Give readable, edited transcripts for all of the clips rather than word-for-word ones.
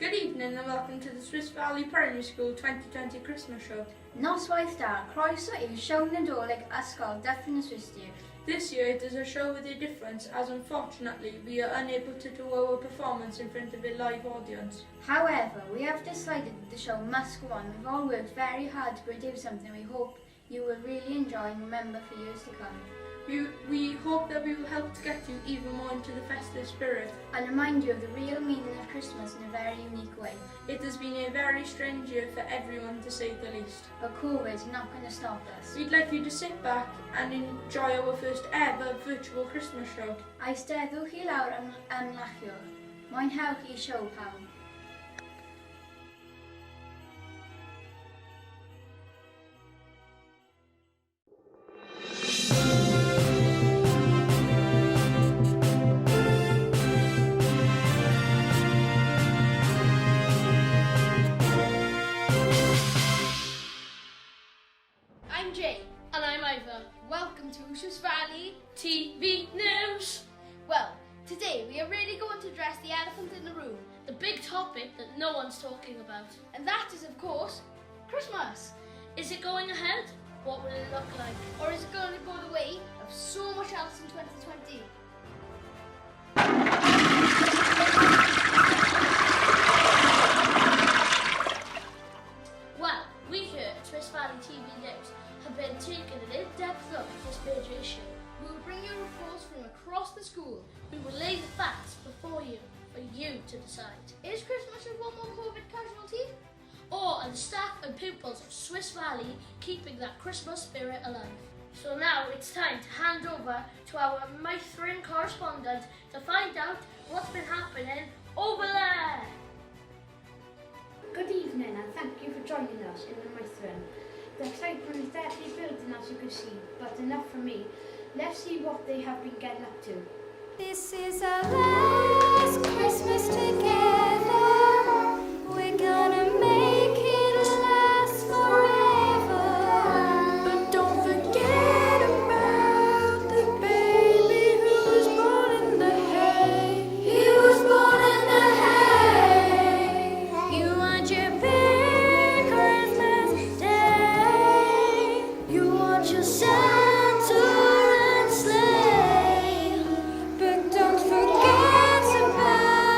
Good evening and welcome to the Swiss Valley Primary School 2020 Christmas Show. Noswaith da, croeso i'r sioe Nadolig Ysgol Dyffryn y Swistir. This year it is a show with a difference as unfortunately we are unable to do our performance in front of a live audience. However, we have decided that the show must go on. We've all worked very hard to produce something we hope you will really enjoy and remember for years to come. We hope that we will help to get you even more into the festive spirit and remind you of the real meaning of Christmas in a very unique way. It has been a very strange year for everyone to say the least. But COVID is not going to stop us. We'd like you to sit back and enjoy our first ever virtual Christmas show. Eisteddwch chi lawr ymlachiwch. Mwynhewch I sioe pawb. I'm Jay. And I'm Ivor. Welcome to Swiss Valley TV News! Well, today we are really going to address the elephant in the room. The big topic that no one's talking about. And that is, of course, Christmas. Is it going ahead? What will it look like? Or is it going to go the way of so much else in 2020? Well, we here at Swiss Valley TV News have been taking an in-depth look at this major issue. We will bring you reports from across the school. We will lay the facts before you for you to decide. Is Christmas with one more COVID casualty? Or are the staff and pupils of Swiss Valley keeping that Christmas spirit alive? So now it's time to hand over to our Mithrin correspondent to find out what's been happening over there. Good evening and thank you for joining us in the Mithrin. The excitement is definitely building as you can see, but enough for me. Let's see what they have been getting up to. This is our last Christmas together. We're gonna make it last forever. But don't forget about the baby who was born in the hay. He was born in the hay. You want your big Christmas day. You want your Santa and sleigh. But don't forget about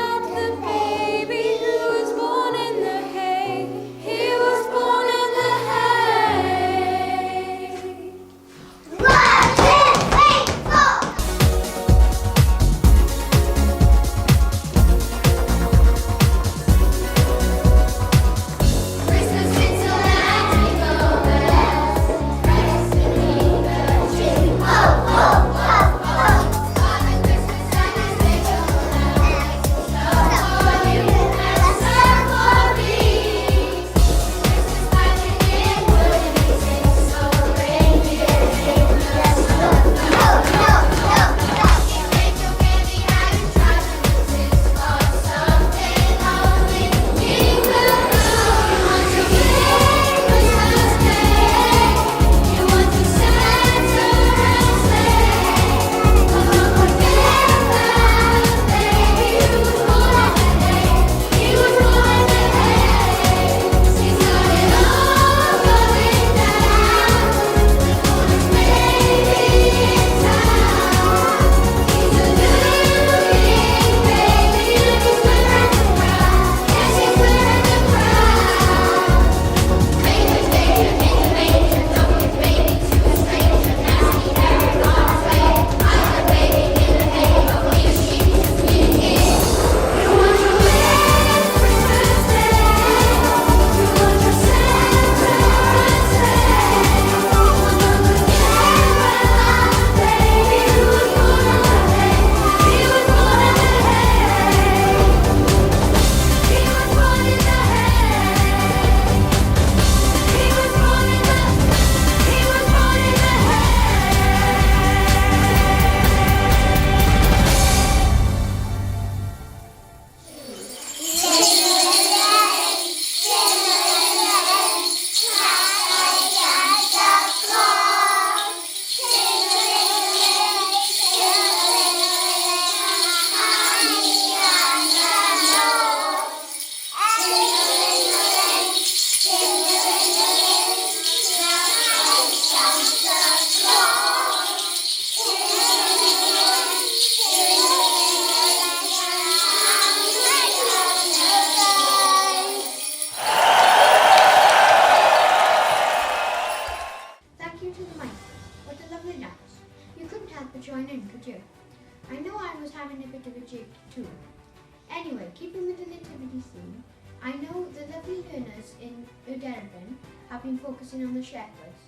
Anyway, keeping with the nativity scene, I know the lovely learners in Derby have been focusing on the shepherds,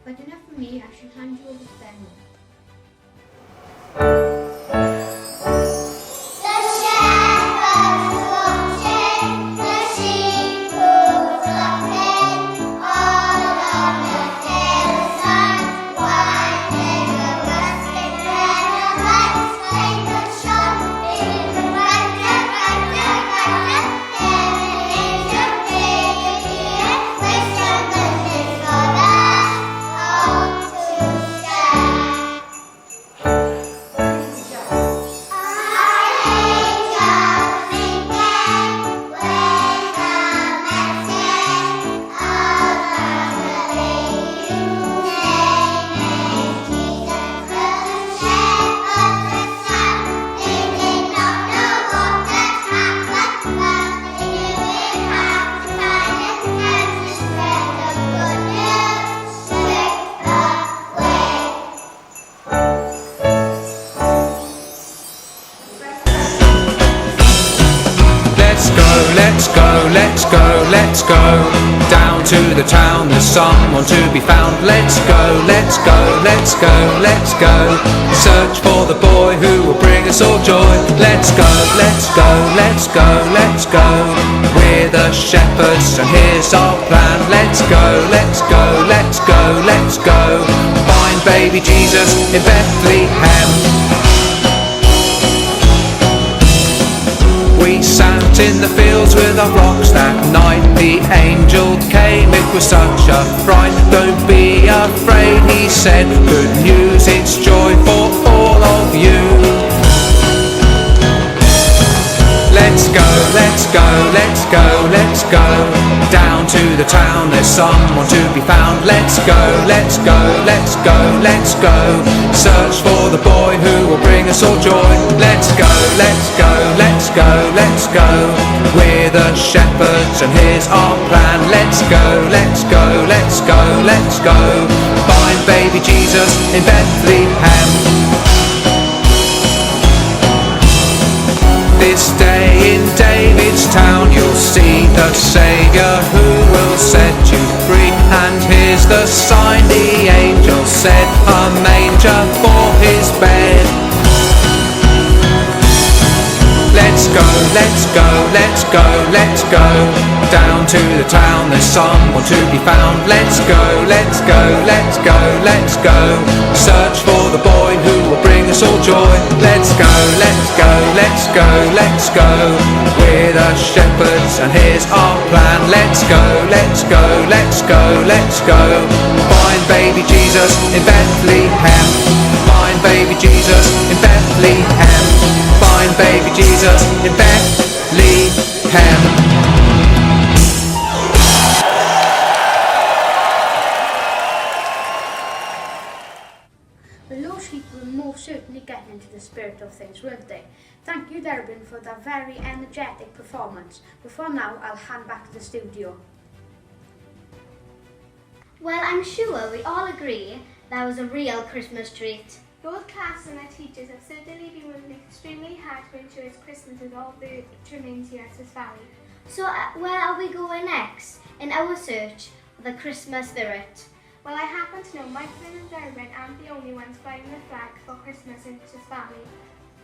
but enough for me, I shall hand you over to them now. Let's go down to the town, there's someone to be found. Let's go, let's go, let's go, let's go. Search for the boy who will bring us all joy. Let's go, let's go, let's go, let's go. We're the shepherds and here's our plan. Let's go, let's go, let's go, let's go. Find baby Jesus in Bethlehem. We sat in the fields with our flocks that night. The angel came, it was such a fright. Don't be afraid, he said, good news, it's joy for all of you. Let's go, let's go, let's go, let's go. Down to the town, there's someone to be found. Let's go, let's go, let's go, let's go. Search for the boy who will bring us all joy. Let's go, let's go, let's go, let's go. We're the shepherds and here's our plan. Let's go, let's go, let's go, let's go. Find baby Jesus in Bethlehem. This day in David's town you'll see the Saviour who will set you free. And here's the sign the angel said, a manger for his bed. Let's go, let's go, let's go, let's go. Down to the town, there's someone to be found. Let's go, let's go, let's go, let's go. Search for the boy who will bring us all joy. Let's go, let's go, let's go, let's go. We're the shepherds and here's our plan. Let's go, let's go, let's go, let's go. Find baby Jesus in Bethlehem. Find baby Jesus in Bethlehem. Find baby Jesus in Bethlehem. The low sheep will most certainly get into the spirit of things, won't they? Thank you, Derby, for that very energetic performance. Before now, I'll hand back to the studio. Well, I'm sure we all agree that was a real Christmas treat. Both classes and their teachers have certainly been working extremely hard to ensure it's Christmas with all the trimmings here at Swiss Valley. So where are we going next in our search for the Christmas spirit? Well, I happen to know my friend and Derby aren't the only ones flying the flag for Christmas in Swiss Valley.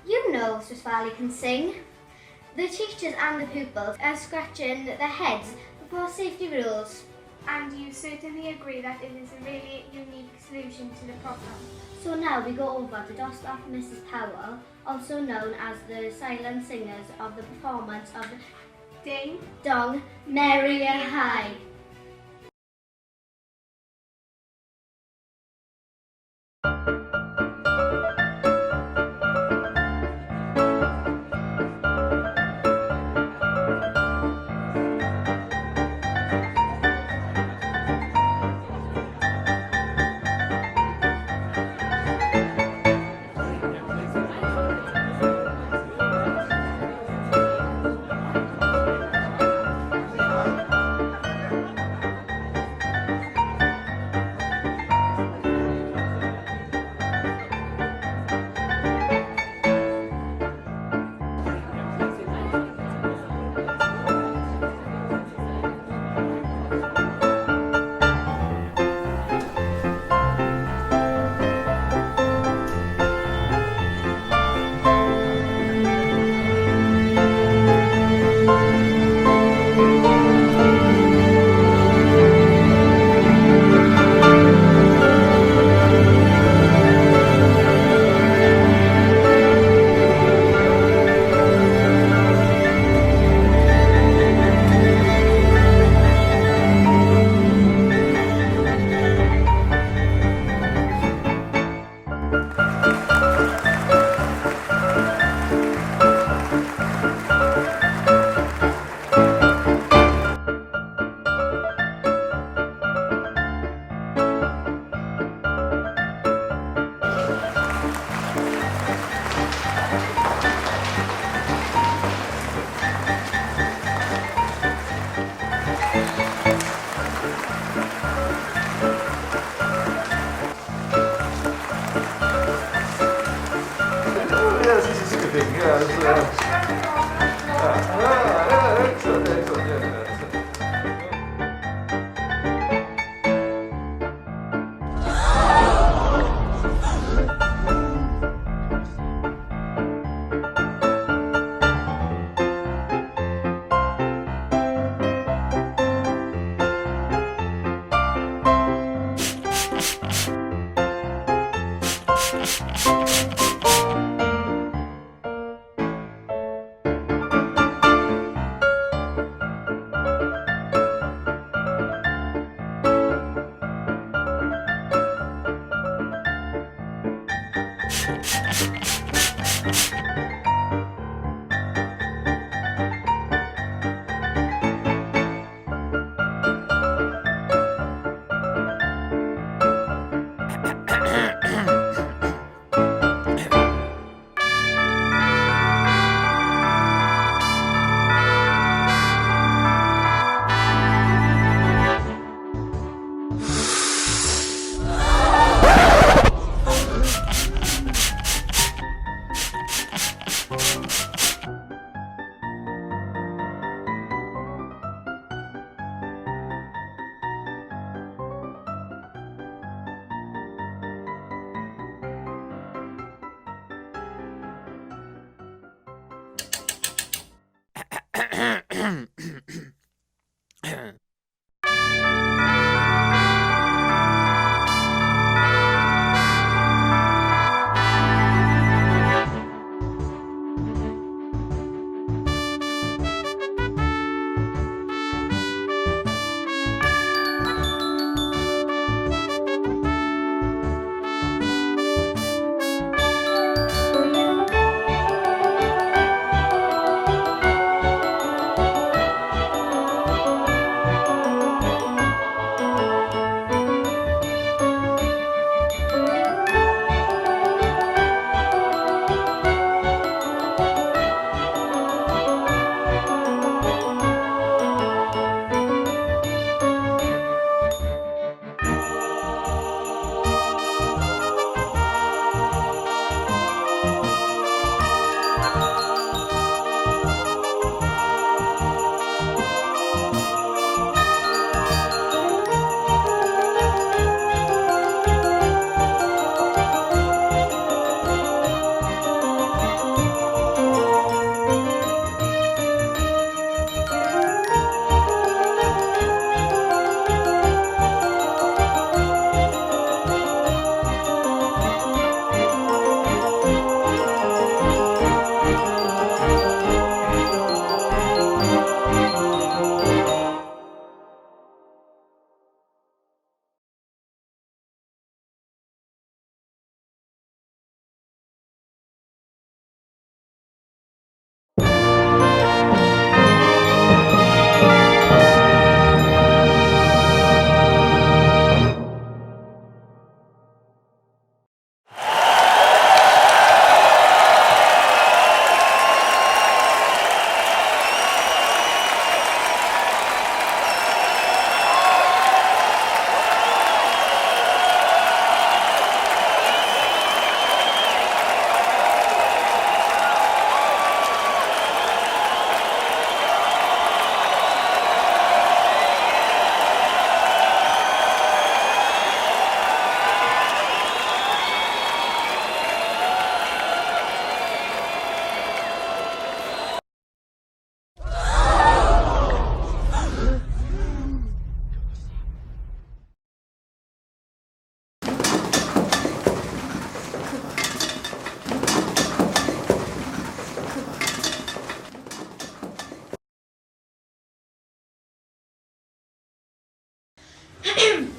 You know Swiss Valley can sing. The teachers and the pupils are scratching their heads for safety rules. And you certainly agree that it is a really unique solution to the problem. So now we go over to dust off Mrs. Powell, also known as the silent singers of the performance of Ding Dong Merry High.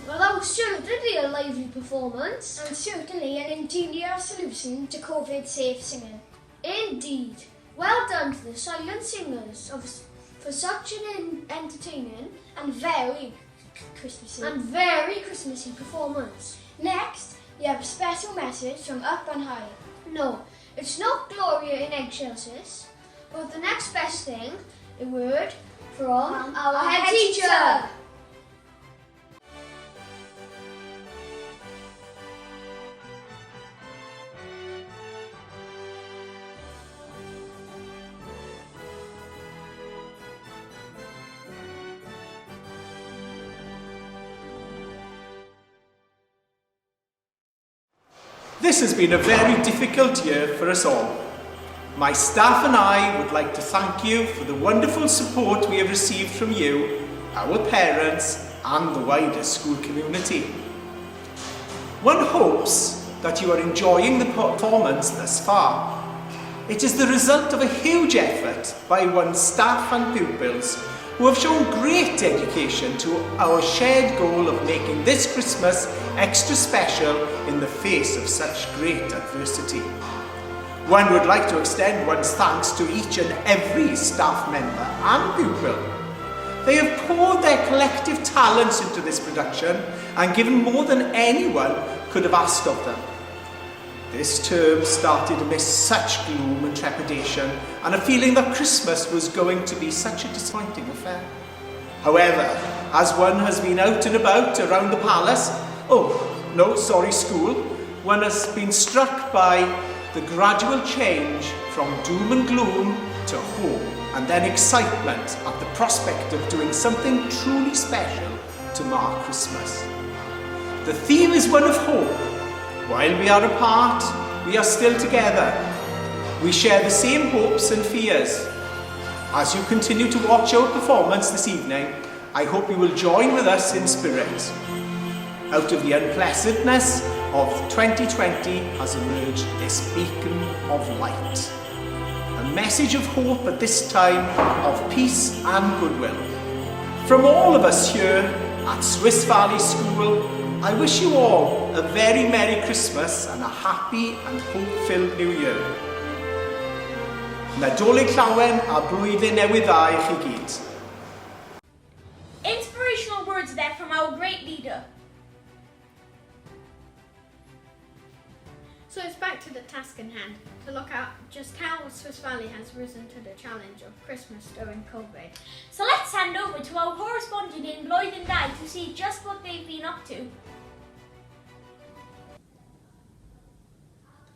Well, that was certainly a lively performance. And certainly an ingenious solution to COVID-safe singing. Indeed. Well done to the silent singers for such an entertaining And very Christmassy. and very Christmassy performance. Next, we have a special message from Up and High. No, it's not Gloria in eggshells, but the next best thing, a word from our head teacher. This has been a very difficult year for us all. My staff and I would like to thank you for the wonderful support we have received from you, our parents, and the wider school community. One hopes that you are enjoying the performance thus far. It is the result of a huge effort by one's staff and pupils who have shown great dedication to our shared goal of making this Christmas extra special in the face of such great adversity. One would like to extend one's thanks to each and every staff member and pupil. They have poured their collective talents into this production and given more than anyone could have asked of them. This term started amidst such gloom and trepidation and a feeling that Christmas was going to be such a disappointing affair. However, as one has been out and about around the palace, school, one has been struck by the gradual change from doom and gloom to hope and then excitement at the prospect of doing something truly special to mark Christmas. The theme is one of hope. While we are apart, we are still together. We share the same hopes and fears. As you continue to watch our performance this evening, I hope you will join with us in spirit. Out of the unpleasantness of 2020 has emerged this beacon of light. A message of hope at this time of peace and goodwill. From all of us here at Swiss Valley School, I wish you all a very Merry Christmas and a happy and hope-filled New Year. Nadolig llawen a blwyddyn newydd dda I chi gyd. Inspirational words there from our great leader. So it's back to the task in hand, to look at just how Swiss Valley has risen to the challenge of Christmas during COVID. So let's hand over to our correspondent in Blwyddyn Dau to see just what they've been up to.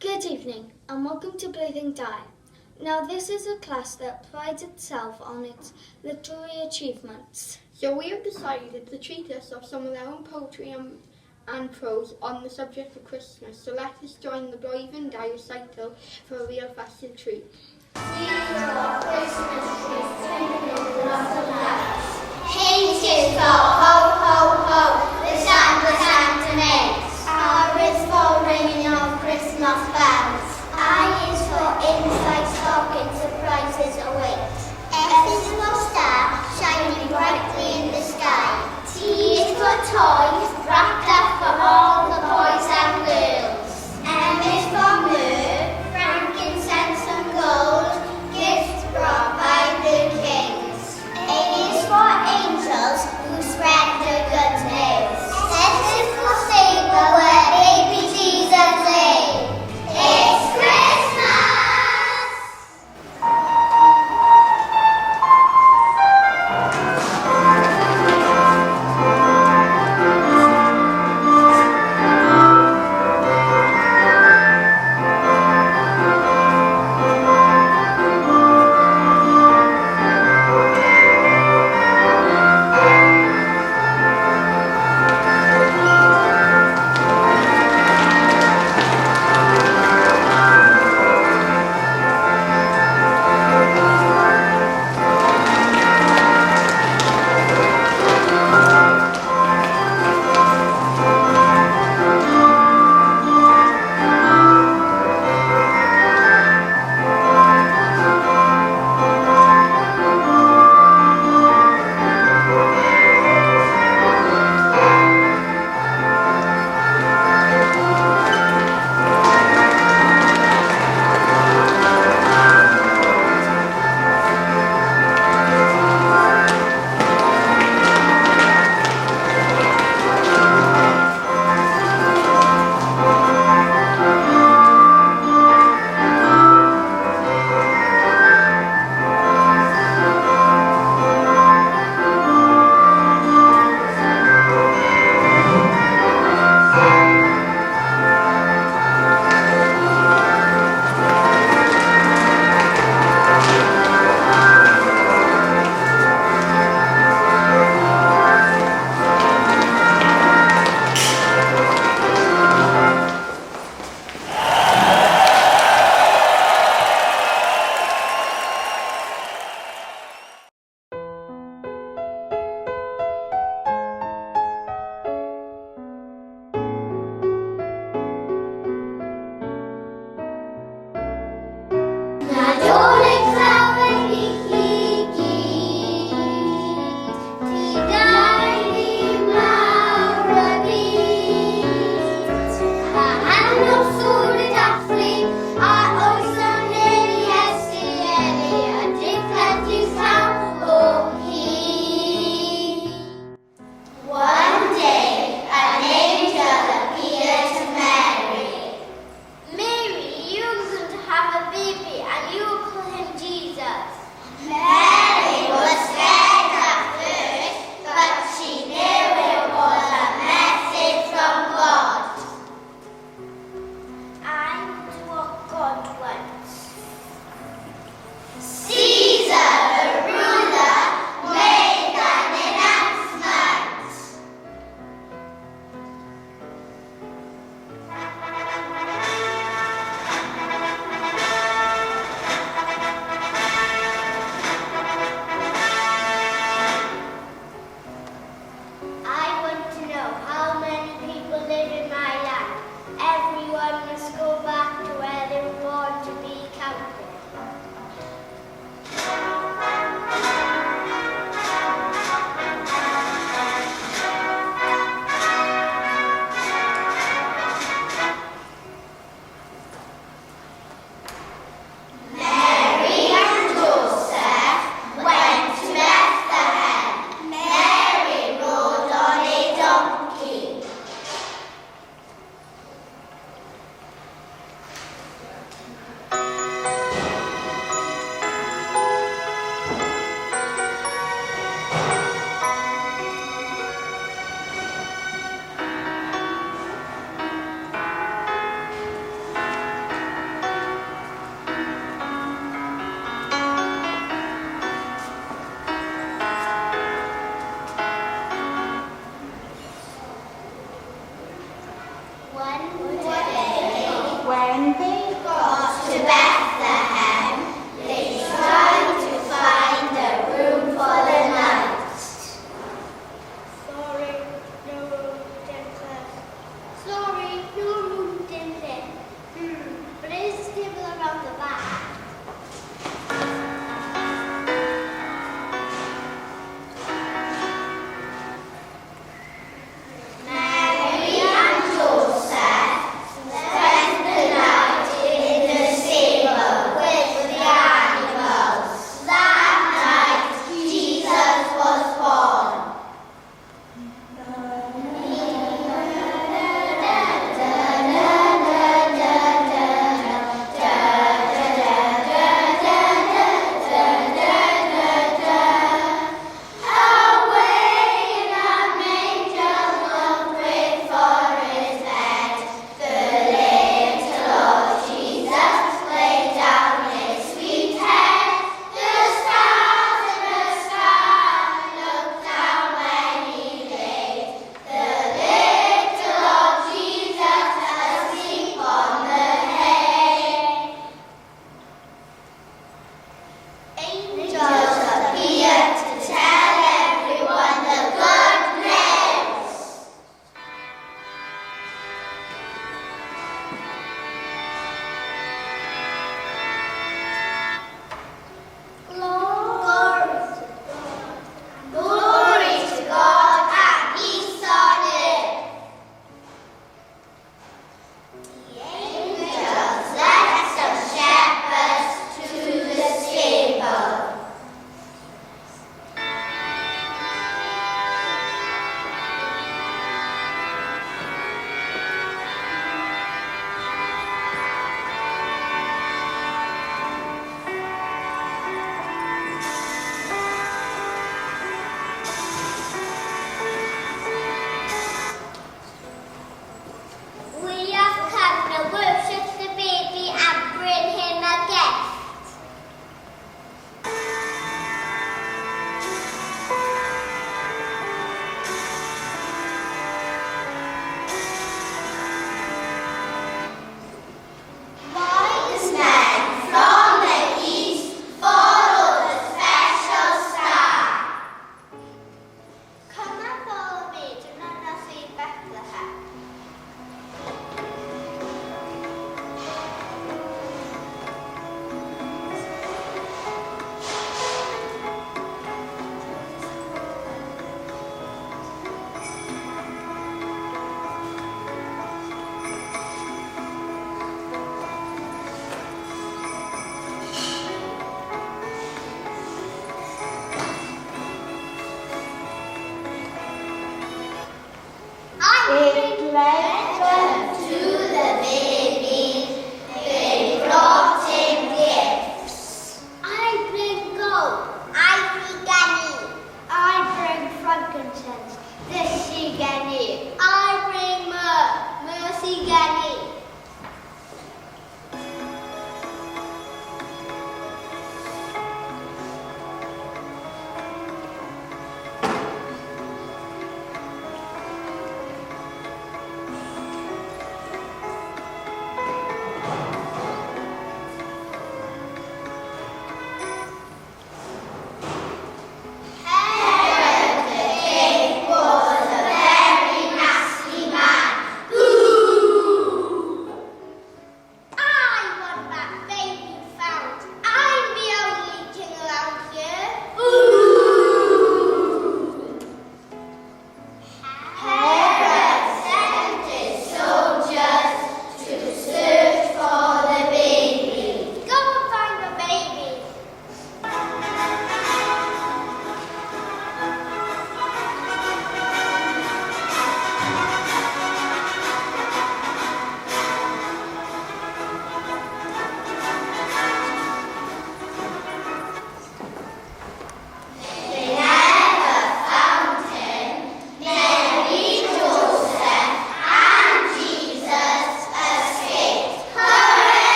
Good evening and welcome to Blwyddyn Dau. Now this is a class that prides itself on its literary achievements. So we have decided to treat us of some of their own poetry and prose on the subject of Christmas. So let us join the Blwyddyn Dau recital for a real festive treat. Hated for ho ho ho, the Santa makes. R is for ringing of Christmas bells. I is for inside stocking surprises await. F is for star, shining brightly in the sky. T is for toys, wrapped up for all the boys and girls. M is for myrrh, frankincense and gold, gifts brought by the kings. A is for angels who spread the good news. S is for stable where baby Jesus lay. It's Christmas!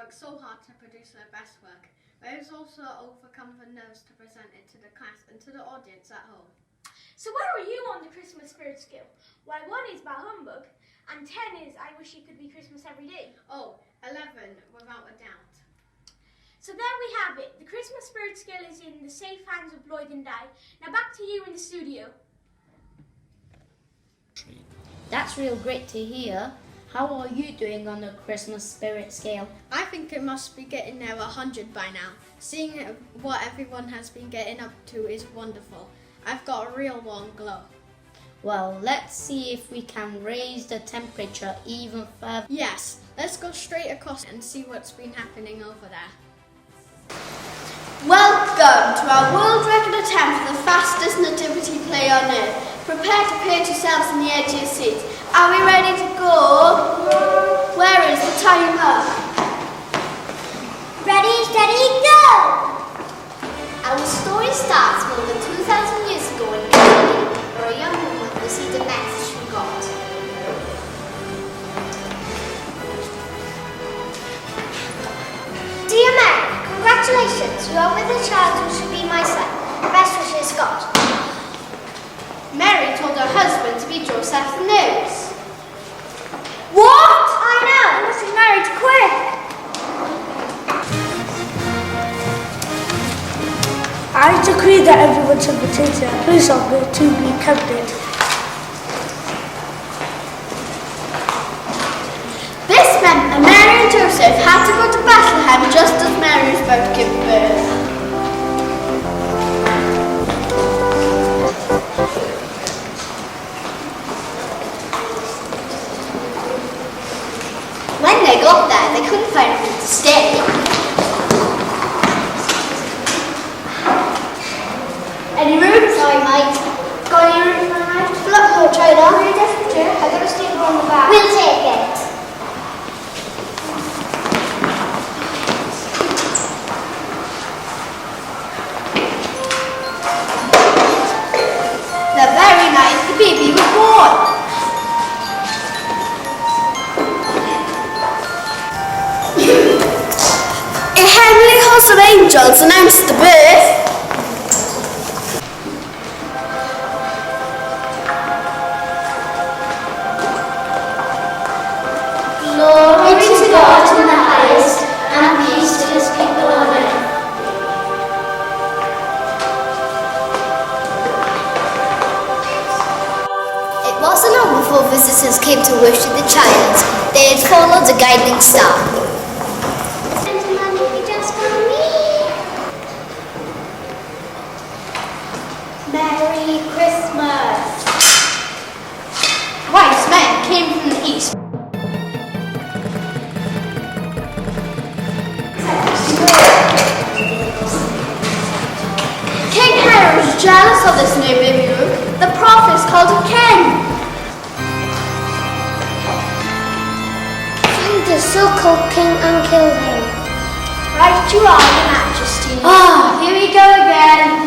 worked so hard to produce their best work, but it was also overcome the nerves to present it to the class and to the audience at home. So where are you on the Christmas spirit scale? Well, 1 is bah humbug, and 10 is I wish it could be Christmas every day. Oh, 11, without a doubt. So there we have it. The Christmas spirit scale is in the safe hands of Lloyd and Di. Now back to you in the studio. That's real great to hear. How are you doing on the Christmas spirit scale? I think it must be getting near 100 by now. Seeing what everyone has been getting up to is wonderful. I've got a real warm glow. Well, let's see if we can raise the temperature even further. Yes, let's go straight across and see what's been happening over there. Welcome to our world record attempt for the fastest nativity play on earth. Prepare to place yourselves on the edge of your seat. Are we ready to go? Where is the timer? Ready, steady, go! Our story starts more than 2,000 years ago in Italy, where a young woman received a message from God. Dear Mary, congratulations, you are with a child who should be my son. Best wishes, God. Mary told her husband to be Joseph the Nose. What? I know, must be married quick. I decree that everyone's invitation is on the to be counted. This meant that Mary and Joseph had to go to Bethlehem just as Mary was about to give birth. When they got there, they couldn't find anything to stay. Any room? Sorry, mate. Got any room for a night? Look, no, try that. I got a sticker on the back. We'll take it. The very night the baby was born. A heavenly host of angels announced the birth. Glory to God in the highest, and peace to his people on earth. It wasn't long before visitors came to worship the child. They had followed the guiding star. Merry Christmas! Wise men came from the east. King Herod was jealous of this new baby Luke. The prophets called him king. Find the so-called king and kill him. Right you are, Your Majesty. Ah, here we go again.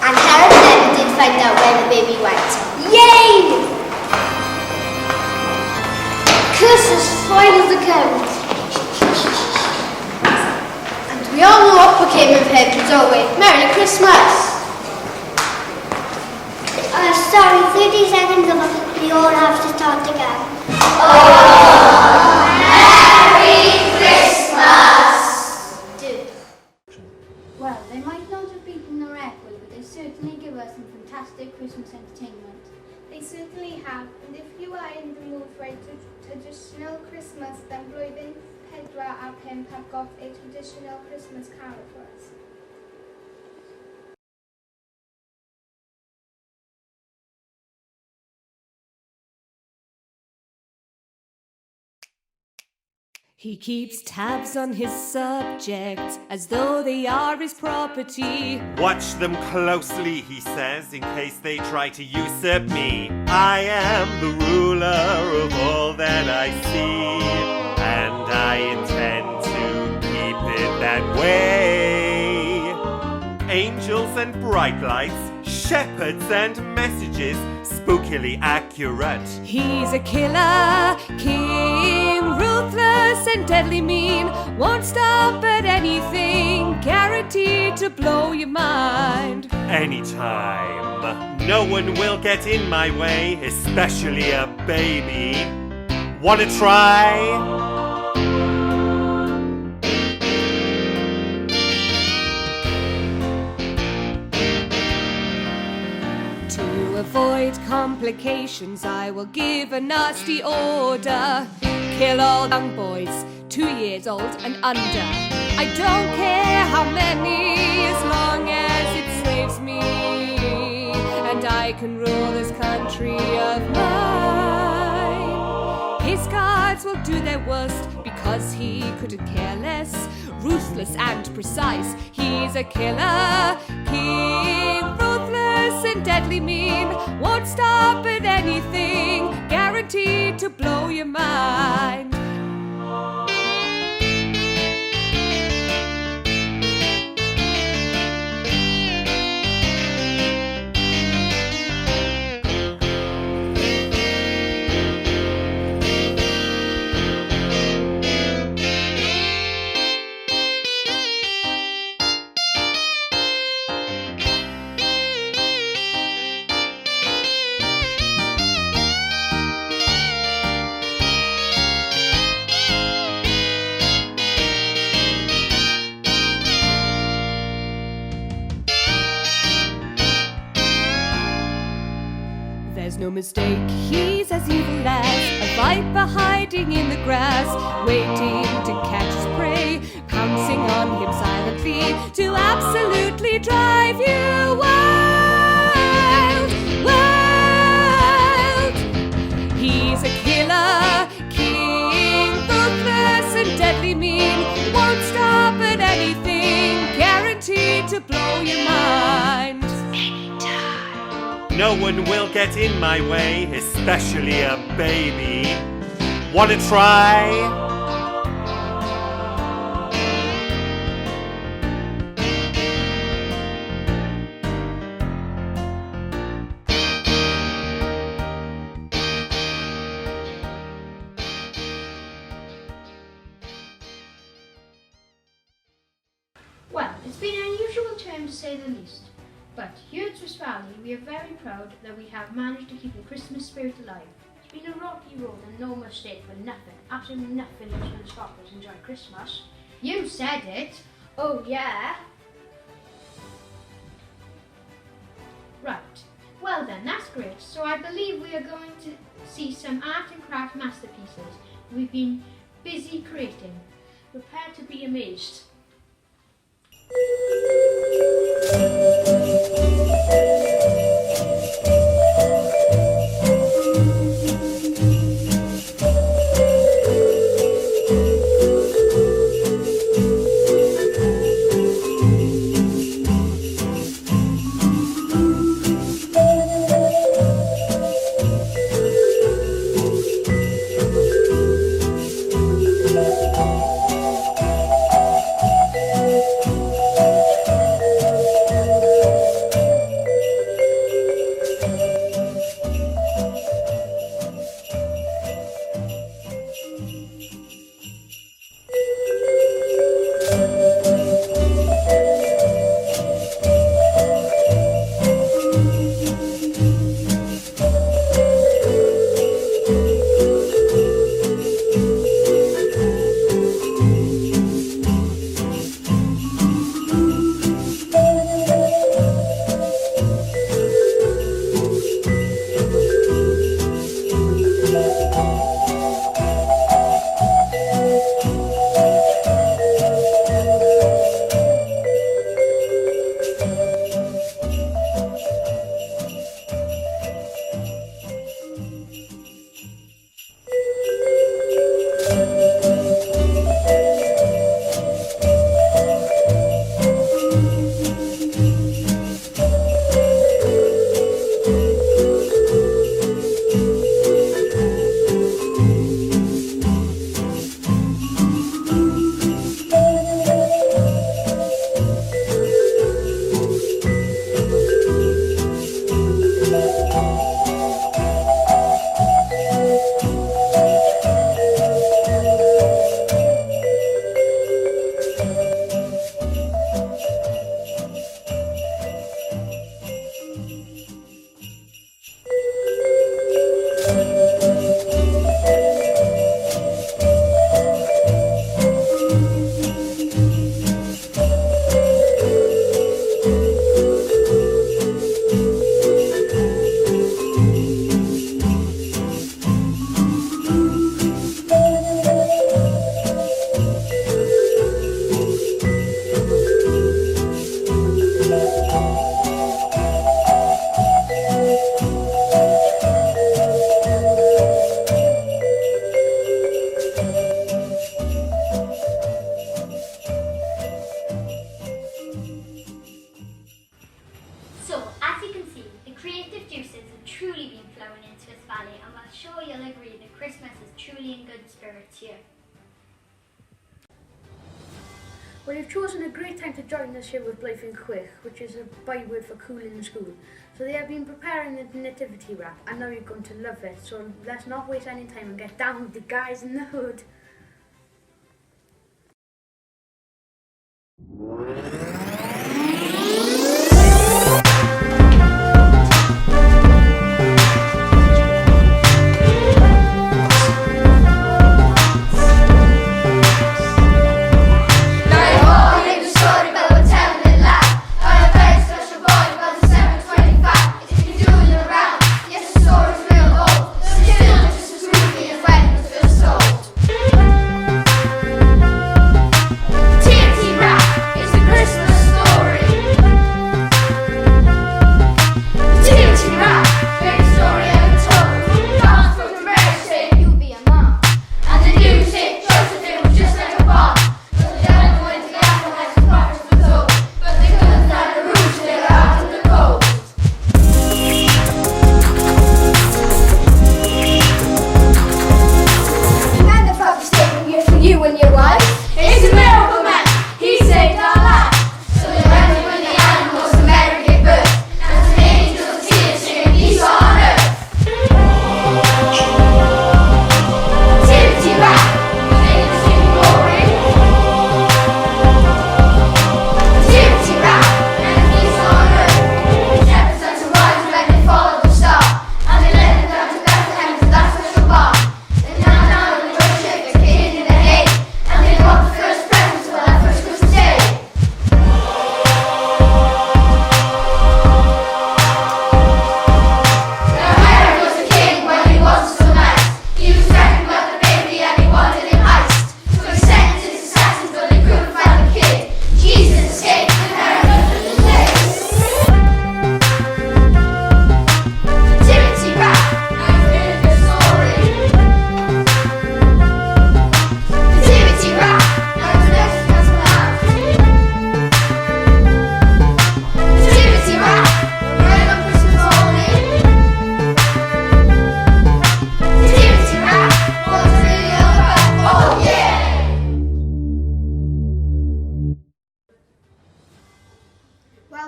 And Herod never did find out where the baby went. Yay! Curses spoiled the count. And we all know what became of him, don't we? Merry Christmas! Sorry, 30 seconds of it. We all have to start again. Merry Christmas! Well, they might not have beaten the record, but they certainly give us some fantastic Christmas entertainment. They certainly have, and if you are in the mood for a traditional Christmas, then Lloyd and Pedro, our pimp, have got a traditional Christmas carol for us. He keeps tabs on his subjects as though they are his property. Watch them closely, he says, in case they try to usurp me. I am the ruler of all that I see, and I intend to keep it that way. Angels and bright lights shepherds and messages spookily accurate. He's a killer king, ruthless and deadly mean. Won't stop at anything, guaranteed to blow your mind. Anytime, no one will get in my way, especially a baby. Wanna try? To avoid complications, I will give a nasty order. Kill all young boys, 2 years old and under. I don't care how many, as long as it saves me, and I can rule this country of mine. His guards will do their worst because he couldn't care less. Ruthless and precise, he's a killer king, ruthless and deadly mean. Won't stop at anything, guaranteed to blow your mind. There's no mistake, he's as evil as a viper hiding in the grass, waiting to catch his prey, pouncing on him silently to absolutely drive you wild, wild. He's a killer king, ruthless and deadly mean. Won't stop at anything, guaranteed to blow your mind. No one will get in my way, especially a baby. Wanna try? Well, it's been an unusual term to say the least. But here at Swiss Valley, we are very proud that we have managed to keep the Christmas spirit alive. It's been a rocky road and no mistake, but nothing, absolutely nothing is going to stop us enjoying Christmas. You said it. Oh, yeah. Right. Well then, that's great. So I believe we are going to see some art and craft masterpieces we've been busy creating. Prepare to be amazed. Well, you've chosen a great time to join us here with Blythe and Quick, which is a byword for cool in the school. So they have been preparing the nativity wrap, and now you're going to love it. So let's not waste any time and get down with the guys in the hood.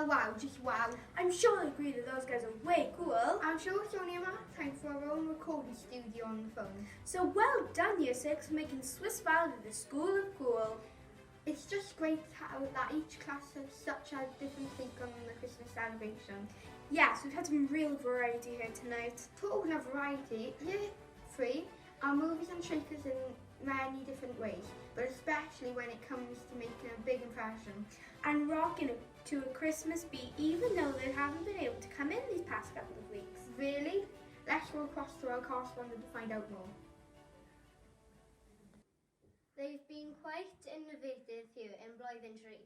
Wow, just wow. I'm sure I agree that those guys are way cool. I'm sure it's only a matter of time for our own recording studio on the phone. So well done, Year 6, for making Swiss Valley the school of cool. It's just great how that each class has such a different take on the Christmas celebration. Yes, we've had some real variety here tonight. Talking of variety, Year 3 are movies and shakers in many different ways, but especially when it comes to making a big impression. And rocking it to a Christmas beat, even though they haven't been able to come in these past couple of weeks. Really? Let's go across to our correspondent to find out more. They've been quite innovative here in Blythentry.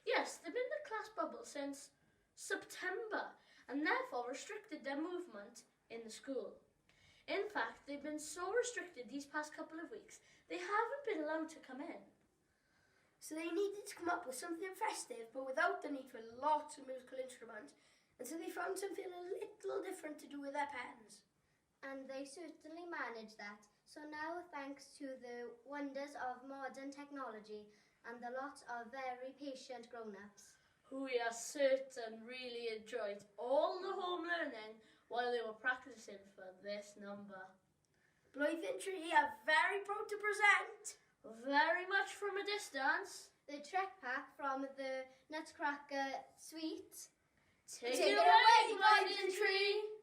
Yes, they've been in the class bubble since September and therefore restricted their movement in the school. In fact, they've been so restricted these past couple of weeks, they haven't been allowed to come in. So they needed to come up with something festive, but without the need for lots of musical instruments. And so they found something a little different to do with their pens. And they certainly managed that. So now, thanks to the wonders of modern technology and the lot of very patient grown-ups, who we are certain really enjoyed all the home learning while they were practicing for this number. Blythentry are very proud to present, very much from a distance, the Trek Pack from the Nutcracker Suite. Take it away, Blythentry!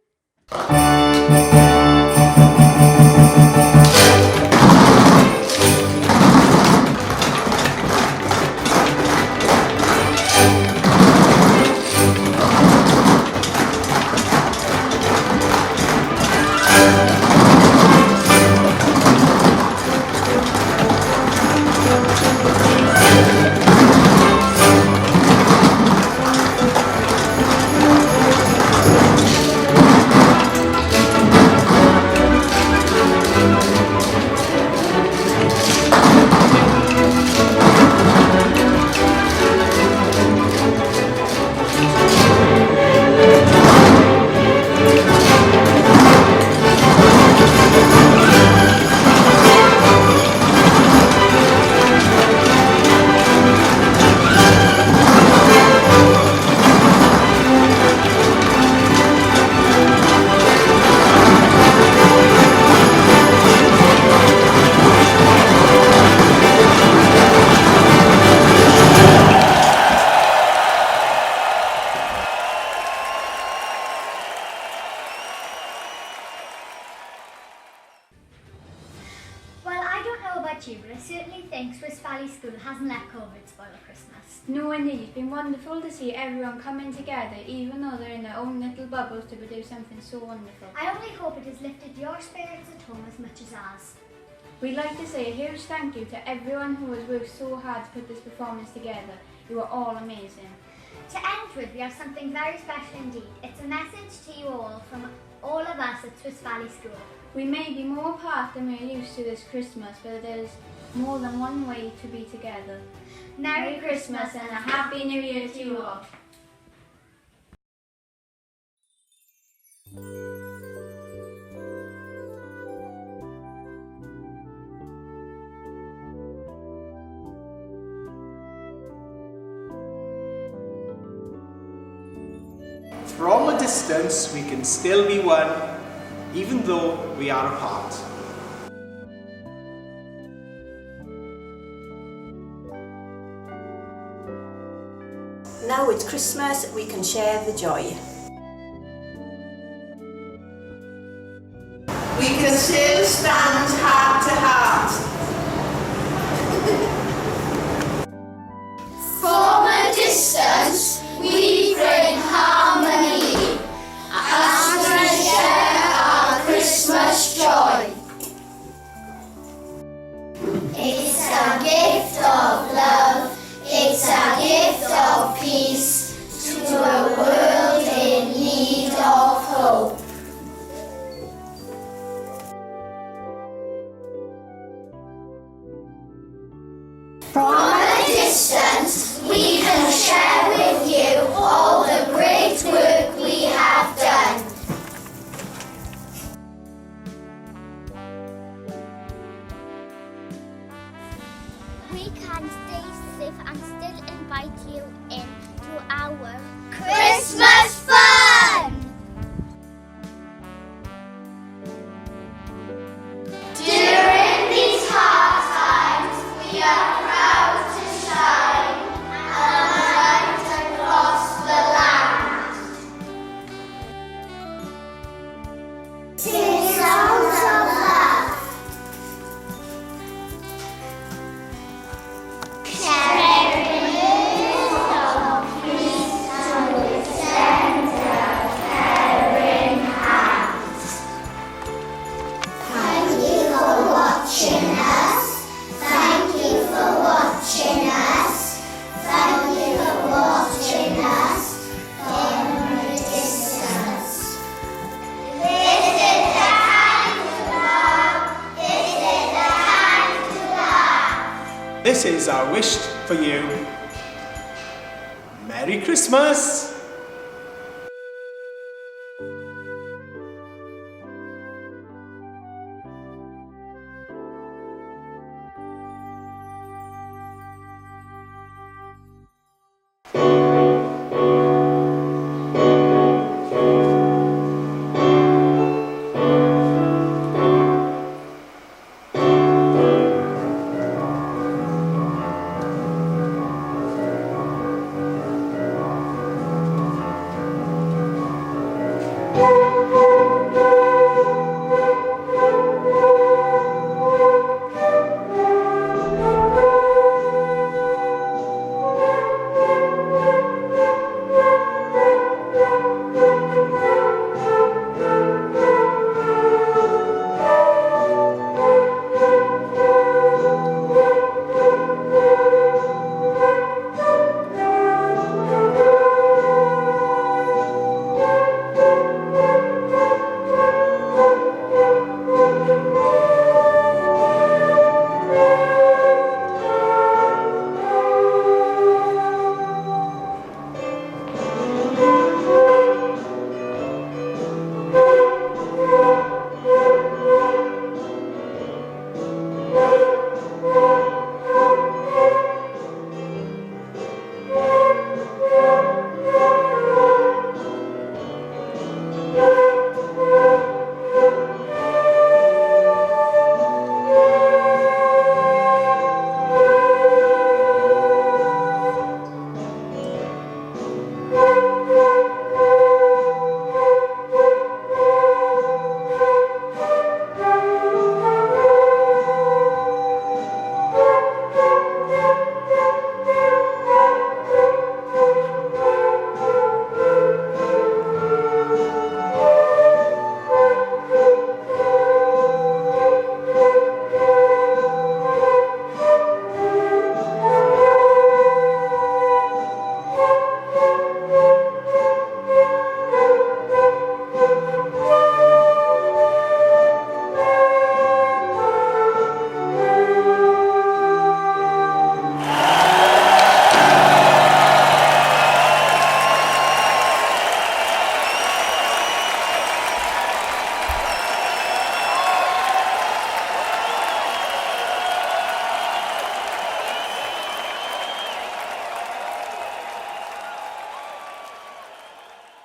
about you, but I certainly think Swiss Valley School hasn't let COVID spoil a Christmas. No, indeed. It's been wonderful to see everyone coming together, even though they're in their own little bubbles, to produce something so wonderful. I only hope it has lifted your spirits at home as much as ours. We'd like to say a huge thank you to everyone who has worked so hard to put this performance together. You are all amazing. To end with, we have something very special indeed. It's a message to you all from all of us at Swiss Valley School. We may be more apart than we're used to this Christmas, but there's more than one way to be together. Merry Christmas and a Happy New Year to you all. From a distance, we can still be one, even though we are apart. Now it's Christmas, we can share the joy. We can still stand heart to heart. From a distance, we bring harmony as we share our Christmas joy. It's a gift of love, it's a gift of peace to a world in need of hope. From a distance, we can share with you all the great work we have done. We can stay safe and still invite you in to our Christmas fun! During these hard times, we are proud to shine a light across the land. Sing songs of love, sharing of peace to extend a caring hand. Thank you for watching us. Thank you for watching us. Thank you for watching us from a distance. This is the time to love. This is the time to love. This is our wish for you. Merry Christmas!